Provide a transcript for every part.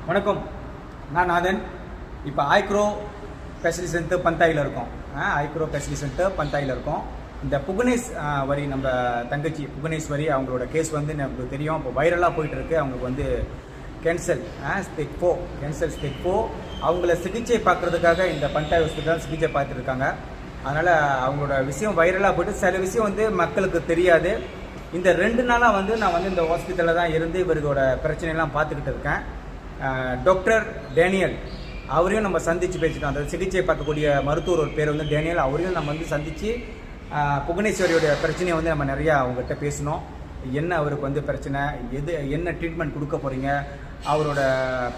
வணக்கம், நான் நாதன். இப்போ ஐக்ரோ ஸ்பெஷலிஸ்ட் சென்டர் பந்தாயில் இருக்கோம். ஐக்ரோ ஸ்பெஷலிஸ்ட் சென்டர் பந்தாயில் இருக்கோம். இந்த புவனேஸ்வரி நம்ம தங்கச்சி புவனேஸ்வரி அவங்களோட கேஸ் வந்து நமக்கு தெரியும். இப்போ வைரலாக போயிட்டுருக்கு. அவங்களுக்கு வந்து கேன்சர் ஸ்டேஜ் 4 கேன்சர் ஸ்டேஜ் 4. அவங்கள சிகிச்சை பார்க்குறதுக்காக இந்த பந்தாய் ஹாஸ்பிட்டல் சிகிச்சை பார்த்துருக்காங்க. அதனால் அவங்களோட விஷயம் வைரலாக போய்ட்டு சில விஷயம் வந்து மக்களுக்கு தெரியாது. இந்த 2 நாளாக வந்து நான் வந்து இந்த ஹாஸ்பிட்டலில் தான் இருந்து இவர்களோட பிரச்சனையெல்லாம் பார்த்துக்கிட்டு இருக்கேன். டாக்டர் டேனியல் அவரையும் நம்ம சந்தித்து பேசிட்டோம். அந்த சிகிச்சை பார்க்கக்கூடிய மருத்துவர் ஒரு பேர் வந்து டேனியல். அவரையும் நம்ம வந்து சந்தித்து புவனேஸ்வரியோடைய பிரச்சனையை வந்து நம்ம நிறையா அவங்ககிட்ட பேசினோம். என்ன அவருக்கு வந்து பிரச்சனை, என்ன ட்ரீட்மெண்ட் கொடுக்க போகிறீங்க, அவரோட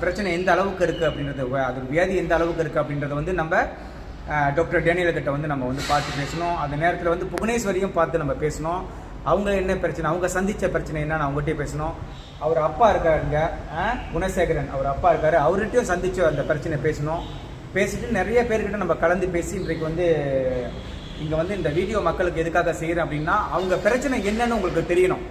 பிரச்சனை எந்த அளவுக்கு இருக்குது அப்படின்றது, அது வியாதி எந்த அளவுக்கு இருக்குது அப்படின்றத வந்து நம்ம டாக்டர் டேனியல்கிட்ட வந்து நம்ம வந்து பார்த்து பேசணும். அந்த நேரத்தில் வந்து புவனேஸ்வரியும் பார்த்து நம்ம பேசணும். அவங்க என்ன பிரச்சனை, அவங்க சந்தித்த பிரச்சனை என்னன்னு அவங்ககிட்டே பேசணும். அவர் அப்பா இருக்காருங்க, குணசேகரன், அவர் அப்பா இருக்காரு. அவர்கிட்டையும் சந்தித்து அந்த பிரச்சனை பேசணும். பேசிட்டு நிறைய பேர்கிட்ட நம்ம கலந்து பேசி இன்றைக்கு வந்து இங்கே வந்து இந்த வீடியோ மக்களுக்கு எதுக்காக செய்கிறேன் அப்படின்னா, அவங்க பிரச்சனை என்னன்னு உங்களுக்கு தெரியணும்.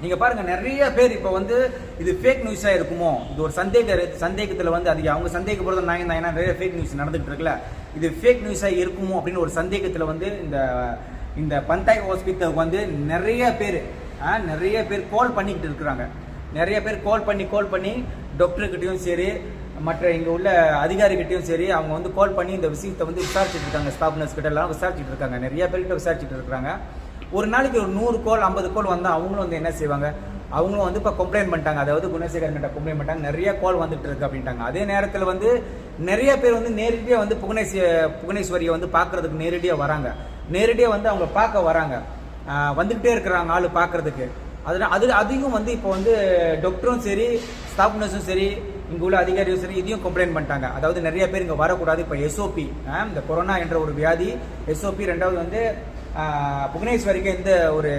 நீங்கள் பாருங்கள், நிறைய பேர் இப்போ வந்து இது ஃபேக் நியூஸாக இருக்குமோ, இது ஒரு சந்தேகத்தில் வந்து அது அவங்க சந்தேகப்படுறது நான் தான். ஏன்னா நிறைய ஃபேக் நியூஸ் நடந்துகிட்டு இருக்குல்ல, இது ஃபேக் நியூஸாக இருக்குமோ அப்படின்னு ஒரு சந்தேகத்தில் வந்து இந்த பந்தாய் ஹாஸ்பிட்டலுக்கு வந்து நிறைய பேர் கால் பண்ணிக்கிட்டு இருக்கிறாங்க. நிறைய பேர் கால் பண்ணி டாக்டர்கிட்டையும் சரி, மற்ற இங்கே உள்ள அதிகாரிகிட்டையும் சரி, அவங்க வந்து கால் பண்ணி இந்த விஷயத்தை வந்து விசாரிச்சுட்டு இருக்காங்க. ஸ்டாஃப் நர்ஸ் கிட்ட எல்லாம் விசாரிச்சுட்டு இருக்காங்க. நிறைய பேர்கிட்ட விசாரிச்சுட்டு இருக்கிறாங்க. ஒரு நாளைக்கு ஒரு 100 கால் 50 கால் வந்தால் அவங்களும் வந்து என்ன செய்வாங்க, அவங்களும் வந்து இப்போ கம்ப்ளைண்ட் பண்ணிட்டாங்க. அதாவது குணசேகரன் கிட்ட கம்ப்ளைண்ட் பண்ணிட்டாங்க, நிறைய கால் வந்துட்டு இருக்கு அப்படின்ட்டாங்க. அதே நேரத்தில் வந்து நிறைய பேர் வந்து நேரடியாக வந்து புவனேஸ்வரியை வந்து பார்க்கறதுக்கு நேரடியாக வராங்க. நேரடியாக வந்து அவங்க பார்க்க வராங்க, வந்துக்கிட்டே இருக்கிறாங்க ஆள் பார்க்கறதுக்கு. அதையும் வந்து இப்போ வந்து டாக்டரும் சரி, ஸ்டாஃப் நர்ஸும் சரி, இங்கே உள்ள அதிகாரியும் சரி, இதையும் கம்ப்ளைண்ட் பண்ணிட்டாங்க. அதாவது நிறைய பேர் இங்கே வரக்கூடாது. இப்போ எஸ்ஓபி, இந்த கொரோனா என்ற ஒரு வியாதி எஸ்ஓபி. ரெண்டாவது வந்து புவனேஸ்வரிக்கு எந்த ஒரு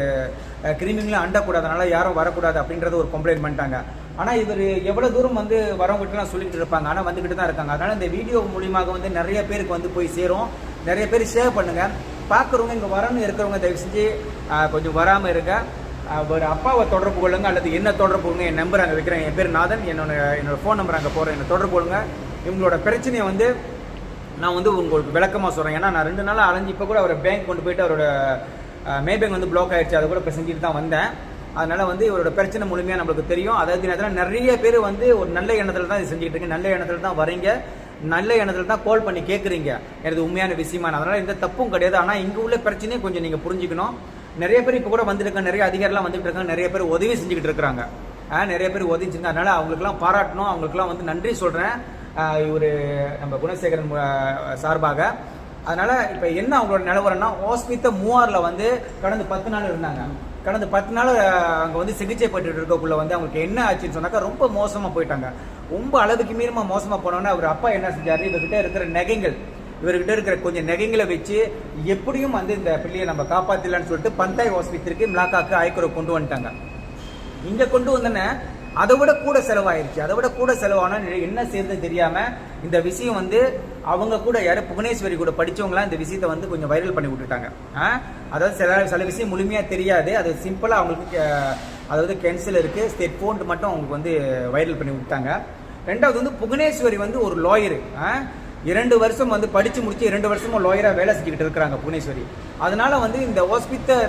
கிருமிகளும் அண்டக்கூடாது, அதனால யாரும் வரக்கூடாது அப்படின்றத ஒரு கம்ப்ளைண்ட் பண்ணிட்டாங்க. ஆனால் இவர் எவ்வளோ தூரம் வந்து வரவங்ககிட்டலாம் சொல்லிட்டு இருப்பாங்க, ஆனால் வந்துக்கிட்டு தான் இருக்காங்க. அதனால் இந்த வீடியோ மூலியமாக வந்து நிறைய பேருக்கு வந்து போய் சேரும். நிறைய பேர் ஷேர் பண்ணுங்கள். பார்க்குறவங்க, இங்கே வரணும்னு இருக்கிறவங்க தயவு செஞ்சு கொஞ்சம் வராமல் இருங்க. ஒரு அப்பாவை தொடர்பு கொள்ளுங்க, அல்லது என்ன தொடர்பு கொள்ளுங்க. என் நம்பர் அங்கே வைக்கிறேன். என் பேர் நாதன். என்னோட ஃபோன் நம்பர் அங்கே போகிறேன். என்னை தொடர்பு கொள்ளுங்க. இவங்களோட பிரச்சனையை வந்து நான் வந்து உங்களுக்கு விளக்கமாக சொல்கிறேன். ஏன்னா நான் 2 நாளாக அலைஞ்சு இப்போ கூட அவரை பேங்க் கொண்டு போயிட்டு அவரோட மே பேங்க் வந்து பிளாக் ஆகிடுச்சு. அதை கூட இப்போ செஞ்சுட்டு தான் வந்தேன். அதனால் வந்து இவரோட பிரச்சனை முழுமையாக நம்மளுக்கு தெரியும். அதாவது நேரத்தில் நிறைய பேர் வந்து ஒரு நல்ல எண்ணத்தில் தான் இது செஞ்சுக்கிட்டு இருக்கீங்க, நல்ல எண்ணத்தில் தான் வரீங்க, நல்ல எண்ணத்தில் தான் கால் பண்ணி கேட்குறீங்க எனக்கு உண்மையான விஷயமான. அதனால் எந்த தப்பும் கிடையாது. ஆனால் இங்கே உள்ள பிரச்சனையை கொஞ்சம் நீங்கள் புரிஞ்சுக்கணும். நிறைய பேர் இப்போ கூட வந்துருக்காங்க, நிறைய அதிகாரிலாம் வந்துட்டு இருக்காங்க, நிறைய பேர் உதவி செஞ்சுக்கிட்டு இருக்கிறாங்க. நிறைய பேர் உதவி செஞ்சுங்க. அதனால் அவங்களுக்குலாம் பாராட்டணும், அவங்களுக்குலாம் வந்து நன்றி சொல்கிறேன் இவர் நம்ம குணசேகரன் சார்பாக. அதனால் இப்போ என்ன அவங்களோட நிலவரம்னா, ஹாஸ்பிட்டல் 3 வந்து கடந்த 10 நாள் இருந்தாங்க. கடந்த 10 நாள் அங்கே வந்து சிகிச்சை பெற்று இருக்கக்குள்ள வந்து அவங்களுக்கு என்ன ஆச்சுன்னு சொன்னாக்கா ரொம்ப மோசமாக போயிட்டாங்க. ரொம்ப அளவுக்கு மீறமாக மோசமாக போனோன்னே அவர் அப்பா என்ன செஞ்சார், இவர்கிட்ட இருக்கிற நகைகள், இவர்கிட்ட இருக்கிற கொஞ்சம் நகைங்களை வச்சு எப்படியும் வந்து இந்த பிள்ளையை நம்ம காப்பாற்றலான்னு சொல்லிட்டு பந்தாய் ஹாஸ்பிட்டலுக்கு மிளாக்காக்கு ஐக்ரோ கொண்டு வந்துட்டாங்க. இங்கே கொண்டு வந்தோன்னே அதை விட கூட செலவாயிருச்சு. அதை விட கூட செலவானா என்ன செய்யறது தெரியாமல் இந்த விஷயம் வந்து அவங்க கூட யாரும் புவனேஸ்வரி கூட படித்தவங்களாம் இந்த விஷயத்தை வந்து கொஞ்சம் வைரல் பண்ணி விட்டுட்டாங்க. அதாவது சில விஷயம் முழுமையாக தெரியாது. அது சிம்பிளாக அவங்களுக்கு அதாவது கேன்சல் இருக்குது ஸ்டேட் 4 மட்டும் அவங்களுக்கு வந்து வைரல் பண்ணி விட்டாங்க. ரெண்டாவது வந்து புவனேஸ்வரி வந்து ஒரு லாயரு, 2 வருஷம் வந்து படித்து முடிச்சு 2 வருஷமும் லாயராக வேலை செஞ்சுக்கிட்டு இருக்கிறாங்க புவனேஸ்வரி. அதனால வந்து இந்த ஹாஸ்பிட்டல்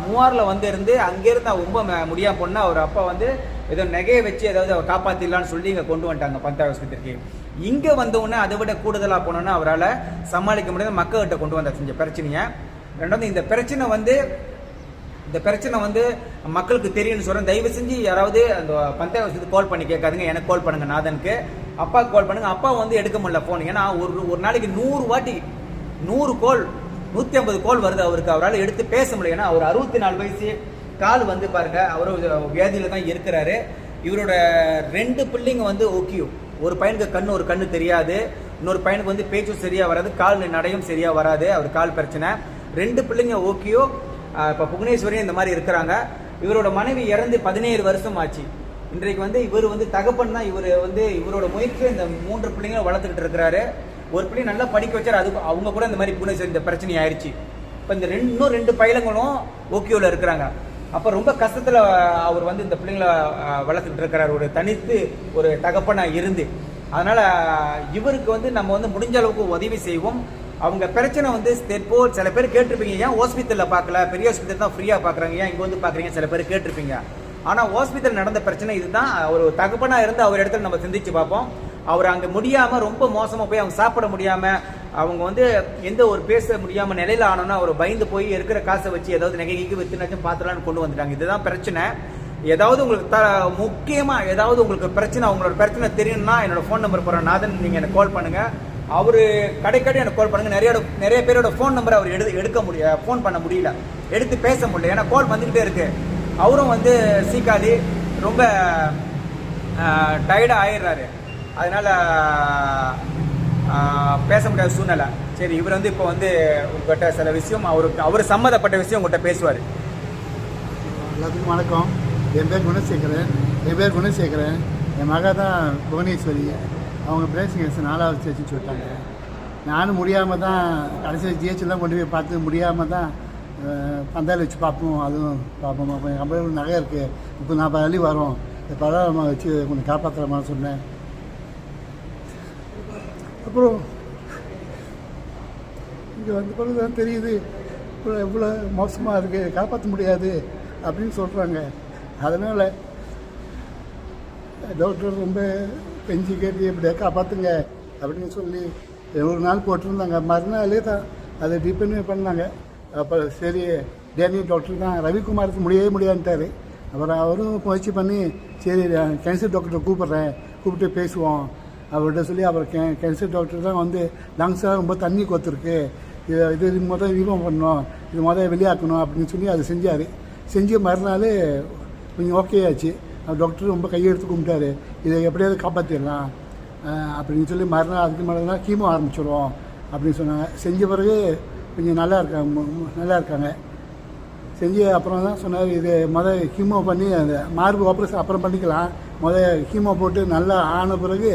3 வந்து இருந்து அங்கேருந்து ரொம்ப முடியாமல் போனால் அவர் அப்பா வந்து ஏதோ நகையை வச்சு ஏதாவது அவர் காப்பாற்றிடலான்னு சொல்லி இங்கே கொண்டு வந்துட்டாங்க பந்தாய் ஹாஸ்பிட்டலுக்கு. இங்கே வந்தவுடனே அதை விட கூடுதலாக போனோன்னா அவரால் சமாளிக்க முடியாத மக்கள்கிட்ட கொண்டு வந்தார் செஞ்ச பிரச்சனையை. ரெண்டாவது இந்த பிரச்சனை வந்து மக்களுக்கு தெரியும்னு சொல்கிறேன். தயவு செஞ்சு யாராவது அந்த பந்தாய் ஹாஸ்பிட்டலுக்கு கால் பண்ணி கேட்காதுங்க. எனக்கு கால் பண்ணுங்க, நாதனுக்கு. அப்பாவுக்கு கால் பண்ணுங்க. அப்பா வந்து எடுக்க முடியல ஃபோன். ஏன்னா ஒரு நாளைக்கு 100 வாட்டி 100 கால் 150 கால் வருது அவருக்கு. அவரால் எடுத்து பேச முடியல. ஏன்னா அவர் 64 வயசு, கால் வந்து பாருங்க, அவரும் வியாதியில் தான் இருக்கிறாரு. இவரோட 2 பிள்ளைங்க வந்து ஓகே, ஒரு பையனுக்கு ஒரு கண்ணு தெரியாது, இன்னொரு பையனுக்கு வந்து பேச்சும் சரியாக வராது, கால் நடையும் சரியாக வராது, அவர் கால் பிரச்சனை. 2 பிள்ளைங்க ஓகேயோ. இப்போ புவனேஸ்வரியும் இந்த மாதிரி இருக்கிறாங்க. இவரோட மனைவி இறந்து 17 வருஷம் ஆச்சு. இன்றைக்கு வந்து இவர் வந்து தகப்பன் தான். இவர் வந்து இவரோட முயற்சியை இந்த 3 பிள்ளைங்களும் வளர்த்துக்கிட்டு இருக்கிறாரு. ஒரு பிள்ளை நல்லா படிக்க வச்சார், அது அவங்க கூட இந்த மாதிரி புவனேஸ்வரி இந்த பிரச்சனை ஆயிடுச்சு. இப்போ இந்த இன்னும் 2 பையங்களும் ஓகேவில் இருக்கிறாங்க. அப்போ ரொம்ப கஷ்டத்தில் அவர் வந்து இந்த பிள்ளைங்களை வளர்த்துக்கிட்டு இருக்கிறார், ஒரு தனித்து ஒரு தகப்பனாக இருந்து. அதனால் இவருக்கு வந்து நம்ம வந்து முடிஞ்ச அளவுக்கு உதவி செய்வோம். அவங்க பிரச்சனை வந்து ஸ்டெப்போ சில பேர் கேட்டிருப்பீங்க, ஏன் ஹாஸ்பிட்டலில் பார்க்கல, பெரிய ஹாஸ்பிட்டல் தான் ஃப்ரீயாக பார்க்குறாங்க, ஏன் இங்கே வந்து பார்க்குறீங்க சில பேர் கேட்டிருப்பீங்க. ஆனால் ஹாஸ்பிட்டல் நடந்த பிரச்சனை இதுதான். ஒரு தகப்பனாக இருந்து அவர் இடத்துல நம்ம சிந்திச்சு பார்ப்போம். அவர் அங்கே முடியாமல் ரொம்ப மோசமாக போய் அவங்க சாப்பிட முடியாமல், அவங்க வந்து எந்த ஒரு பேச முடியாமல் நிலையில் ஆனோன்னா அவர் பயந்து போய் இருக்கிற காசை வச்சு ஏதாவது நகைக்கு வித்துனாச்சும் பார்த்துலான்னு கொண்டு வந்துட்டாங்க. இதுதான் பிரச்சனை. ஏதாவது உங்களுக்கு முக்கியமாக ஏதாவது உங்களுக்கு பிரச்சனை, அவங்களோட பிரச்சனை தெரியும்னா என்னோட ஃபோன் நம்பர் போகிற நாதன், நீங்கள் எனக்கு கால் பண்ணுங்கள். அவர் கடைக்கடி எனக்கு கால் பண்ணுங்கள். நிறைய பேரோட ஃபோன் நம்பர் அவர் எடுக்க முடியல, ஃபோன் பண்ண முடியல, எடுத்து பேச முடியல, ஏன்னா கால் வந்துக்கிட்டே இருக்கு. அவரும் வந்து சீக்காளி ரொம்ப டயர்டாக ஆயிடுறாரு, அதனால பேச முடியாத சூழ்நிலை. சரி, இவர் வந்து இப்போ வந்து உங்கள்கிட்ட சில விஷயம் அவர் சம்மந்தப்பட்ட விஷயம் உங்கள்கிட்ட பேசுவார். எல்லாத்துக்கும் வணக்கம். என் பேர் குணசேகரன். என் மக தான் புவனேஸ்வரி. அவங்க பிரேசிங் கேஸ் 4வது ஸ்டேஜ் சொல்லிட்டாங்க. நானும் முடியாமல் தான் கடைசி ஜிஹெச்லாம் கொண்டு போய் பார்த்து முடியாமல் தான் பந்தாயில் வச்சு பார்ப்போம், அதுவும் பார்ப்போம். அப்போ என் கம்பெனி நகை இருக்குது, 30-40 அள்ளி வரும், பரவாயில்ல வச்சு கொஞ்சம் காப்பாற்றுறமான்னு சொன்னேன். அப்புறம் இங்கே வந்த பிறகு தான் தெரியுது எவ்வளோ மோசமாக இருக்குது, காப்பாற்ற முடியாது அப்படின்னு சொல்கிறாங்க. அதனால் டாக்டர் ரொம்ப கெஞ்சி கேட்டு எப்படியா காப்பாற்றுங்க அப்படின்னு சொல்லி ஒரு நாள் போட்டிருந்தாங்க. மறுநாளே தான் அதை டிபெண்ட் பண்ணாங்க. அப்போ சரி, டேனி டாக்டர் தான் ரவிக்குமாருக்கு முடியவே முடியாதுன்ட்டார். அப்புறம் அவரும் முயற்சி பண்ணி சரி கேன்சர் டாக்டரை கூப்பிட்டு பேசுவோம் அவர்கிட்ட சொல்லி, அப்புறம் கேன்சர் டாக்டர் தான் வந்து லங்ஸாக ரொம்ப தண்ணி கொத்துருக்கு, இது முதல் ரிமூவ் பண்ணணும், இது முதல் வெளியாக்கணும் அப்படின்னு சொல்லி அதை செஞ்ச மறுநாள் கொஞ்சம் ஓகே ஆச்சு. டாக்டர் ரொம்ப கையெடுத்து கும்பிட்டாரு, இதை எப்படியாவது காப்பாற்றிடலாம் அப்படின்னு சொல்லி மறுநாள் அதுக்கு மேலே கீமோ ஆரம்பிச்சிடுவோம் அப்படின்னு சொன்னாங்க. செஞ்ச பிறகு கொஞ்சம் நல்லா இருக்காங்க. செஞ்சு அப்புறம் தான் சொன்னார், இது முதல் கீமோ பண்ணி அந்த மார்பு ஆப்ரேஷன் அப்புறம் பண்ணிக்கலாம், முதல் கீமோ போட்டு நல்லா ஆன பிறகு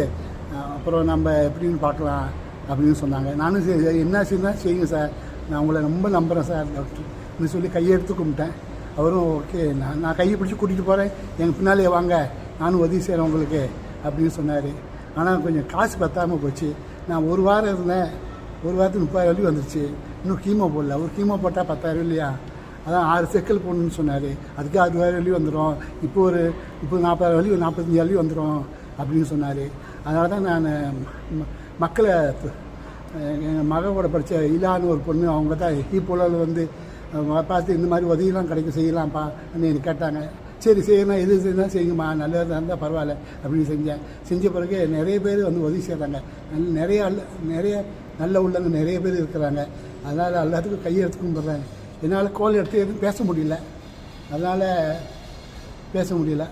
அப்புறம் நம்ம எப்படின்னு பார்க்கலாம் அப்படின்னு சொன்னாங்க. நானும் சரி என்ன செய்யணும் செய்யுங்க சார், நான் உங்களை ரொம்ப நம்புகிறேன் சார் டாக்டர் சொல்லி கையெடுத்து கும்பிட்டேன். அவரும் ஓகே, நான் கையை பிடிச்சி கூட்டிகிட்டு போகிறேன், எங்கள் பின்னாலே வாங்க, நானும் உதவி செய்கிறேன் உங்களுக்கு அப்படின்னு சொன்னார். ஆனால் கொஞ்சம் காசு பத்தாமல் போச்சு. நான் ஒரு வாரம் இருந்தேன், ஒரு வாரத்துக்கு 30,000 வலி வந்துருச்சு. இன்னும் கீமோ போடல, ஒரு கீமோ போட்டால் 10,000 இல்லையா, அதான் 6 செக்கல் போடணுன்னு சொன்னார். அதுக்கு 60,000 வலி வந்துடும், இப்போ ஒரு 40,000 வலி 45,000 வலி வந்துடும் அப்படின்னு சொன்னார். அதனால தான் நான் மக்களை எங்கள் மகளோட படித்த இலான்னு ஒரு பொண்ணு, அவங்க தான் ஈப்போலில் வந்து பார்த்து இந்த மாதிரி உதவிலாம் கிடைக்கும் செய்யலாம்ப்பா அப்படின்னு கேட்டாங்க. சரி செய்யணும், எது செய்யணும் செய்யுங்கம்மா, நல்லதாக இருந்தால் பரவாயில்ல அப்படின்னு செஞ்ச பிறகு நிறைய பேர் வந்து உதவி செய்கிறாங்க. நிறைய நல்ல உள்ளவங்க நிறைய பேர் இருக்கிறாங்க. அதனால் எல்லாத்துக்கும் கையெடுத்து கும்பிட்றேன். என்னால் கோல் எடுத்து எதுவும் பேச முடியல,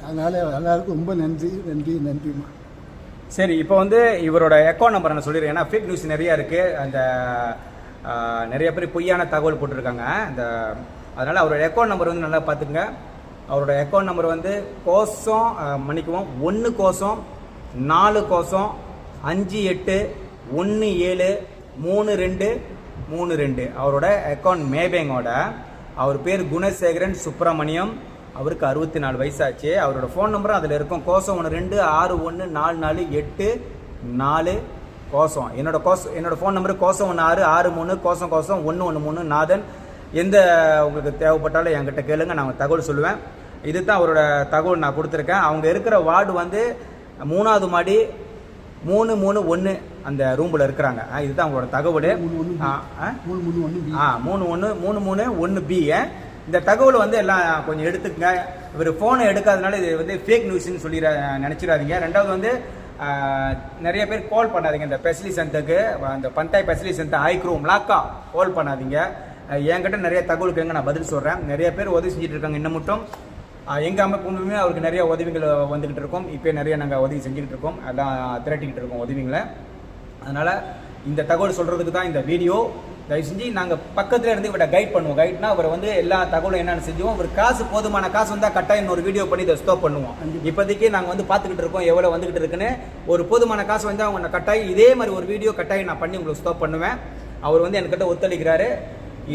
அதனால் எல்லாருக்கும் ரொம்ப நன்றிம்மா. சரி, இப்போ வந்து இவரோட அக்கௌண்ட் நம்பர் நான் சொல்லிடுறேன், ஏன்னா ஃபேக் நியூஸ் நிறையா இருக்குது, அந்த நிறைய பேர் பொய்யான தகவல் போட்டிருக்காங்க. அதனால் அவரோட அக்கௌண்ட் நம்பர் வந்து நல்லா பார்த்துக்குங்க. அவரோட அக்கௌண்ட் நம்பர் வந்து 1-458-1732. அவரோட அக்கௌண்ட் மேபேங்கோட. அவர் பேர் குணசேகரன் சுப்பிரமணியம். அவருக்கு 64 வயசாச்சு. அவரோட ஃபோன் நம்பரும் அதில் இருக்கும், 1-2-61-44-8-4 கோசம். என்னோட ஃபோன் நம்பரு 1-6-63-113 நாதன். எந்த உங்களுக்கு தேவைப்பட்டாலும் என்கிட்ட கேளுங்க, நான் தகவல் சொல்லுவேன். இதுதான் அவரோட தகவல் நான் கொடுத்துருக்கேன். அவங்க இருக்கிற வார்டு வந்து 3வது மாடி 331 அந்த ரூமில் இருக்கிறாங்க. இதுதான் அவங்களோட தகவல். 3331B. இந்த தகவல் வந்து எல்லாம் கொஞ்சம் எடுத்துக்கங்க. இவர் ஃபோனை எடுக்காதனால இது வந்து ஃபேக் நியூஸ்ன்னு சொல்லி நினச்சிடாதீங்க. ரெண்டாவது வந்து நிறைய பேர் கால் பண்ணாதீங்க இந்த ஸ்பெஷலிஸ்ட் சென்டருக்கு, அந்த பந்தாய் ஸ்பெஷலிஸ்ட் சென்டர் ஐக்ரோ மிளாக்கா கால் பண்ணாதீங்க. என்கிட்ட நிறைய தகவல் கேங்க, நான் பதில் சொல்கிறேன். நிறைய பேர் உதவி செஞ்சுட்டு இருக்காங்க. இன்னும் மட்டும் எங்கள் அமைப்புமே அவருக்கு நிறைய உதவிகள் வந்துக்கிட்டு இருக்கோம். இப்போ நிறைய நாங்கள் உதவி செஞ்சுக்கிட்டு இருக்கோம், எல்லாம் திரட்டிக்கிட்டு இருக்கோம் உதவிங்களை. அதனால் இந்த தகவல் சொல்கிறதுக்கு தான் இந்த வீடியோ. தயவு செஞ்சு நாங்கள் பக்கத்தில் இருந்து இவரை கைட் பண்ணுவோம். கைட்னா அவர் வந்து எல்லா தகவலும் என்னென்னு செஞ்சுவோம். ஒரு போதுமான காசு வந்தால் கட்டாயம் இன்னொரு வீடியோ பண்ணி இதை ஸ்டாப் பண்ணுவோம். இப்போதைக்கு நாங்கள் வந்து பார்த்துக்கிட்டு இருக்கோம் எவ்வளோ வந்துக்கிட்டு இருக்குன்னு. ஒரு போதுமான காசு வந்தால் அவங்க கட்டாயம் இதே மாதிரி ஒரு வீடியோ கட்டாயம் நான் பண்ணி உங்களுக்கு ஸ்டாப் பண்ணுவேன். அவர் வந்து என்கிட்ட ஒத்துழைக்கிறாரு.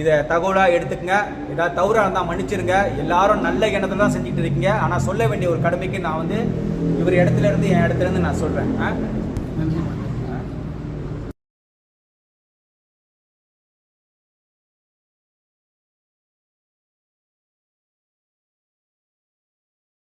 இதை தகவலாக எடுத்துக்கங்க. ஏதாவது தவறாக இருந்தால் மன்னிச்சிருங்க. எல்லாரும் நல்ல எண்ணத்தை தான் செஞ்சுட்டு இருக்கீங்க. ஆனால் சொல்ல வேண்டிய ஒரு கடமைக்கு நான் வந்து இவர் இடத்துல இருந்து என் இடத்துல இருந்து நான் சொல்கிறேன். நன்றி.